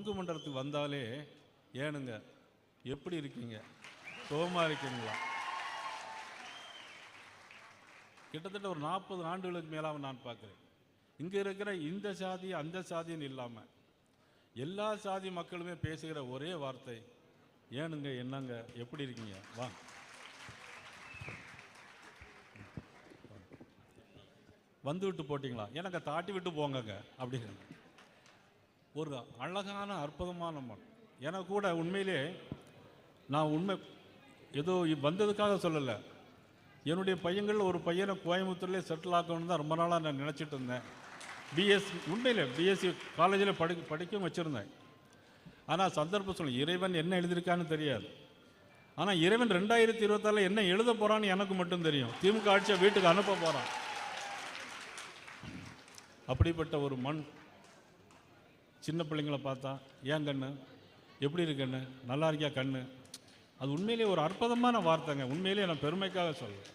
கொங்கு மண்டலத்துக்கு வந்தாலே ஏனுங்க எப்படி இருக்கீங்க, சுகமாக இருக்கீங்களா? கிட்டத்தட்ட ஒரு 40 ஆண்டுகளுக்கு மேலாக நான் பார்க்குறேன். இங்கே இருக்கிற இந்த சாதி அந்த சாதின்னு இல்லாமல் எல்லா சாதி மக்களுமே பேசுகிற ஒரே வார்த்தை ஏனுங்க, என்னங்க, எப்படி இருக்கீங்க, வா. வந்து விட்டு போட்டிங்களா, எனக்கு தாட்டி விட்டு போங்கங்க அப்படின்னு ஒரு அழகான அற்புதமான மண். எனக்கு கூட உண்மையிலே நான் ஏதோ வந்ததுக்காக சொல்லலை, என்னுடைய பையன்கள் ஒரு பையனை கோயம்புத்தூர்லேயே செட்டில் ஆக்கணும்னு தான் ரொம்ப நாளாக நான் நினச்சிட்டு இருந்தேன். உண்மையிலே பிஎஸ்சி காலேஜில் படிக்கவும் வச்சுருந்தேன். ஆனால் சந்தர்ப்ப சூழ்நிலை, இறைவன் என்ன எழுதியிருக்கான்னு தெரியாது. ஆனால் இறைவன் 2026 என்ன எழுத போகிறான்னு எனக்கு மட்டும் தெரியும். திமுக ஆட்சியை வீட்டுக்கு அனுப்ப போகிறான். அப்படிப்பட்ட ஒரு மண். சின்ன பிள்ளைங்களை பார்த்தா ஏன் கண்ணு எப்படி இருக்குன்னு, நல்லா இருக்கியா கண்ணு, அது உண்மையிலேயே ஒரு அற்புதமான வார்த்தைங்க. உண்மையிலேயே நான் பெருமைக்காக சொல்லுவேன்.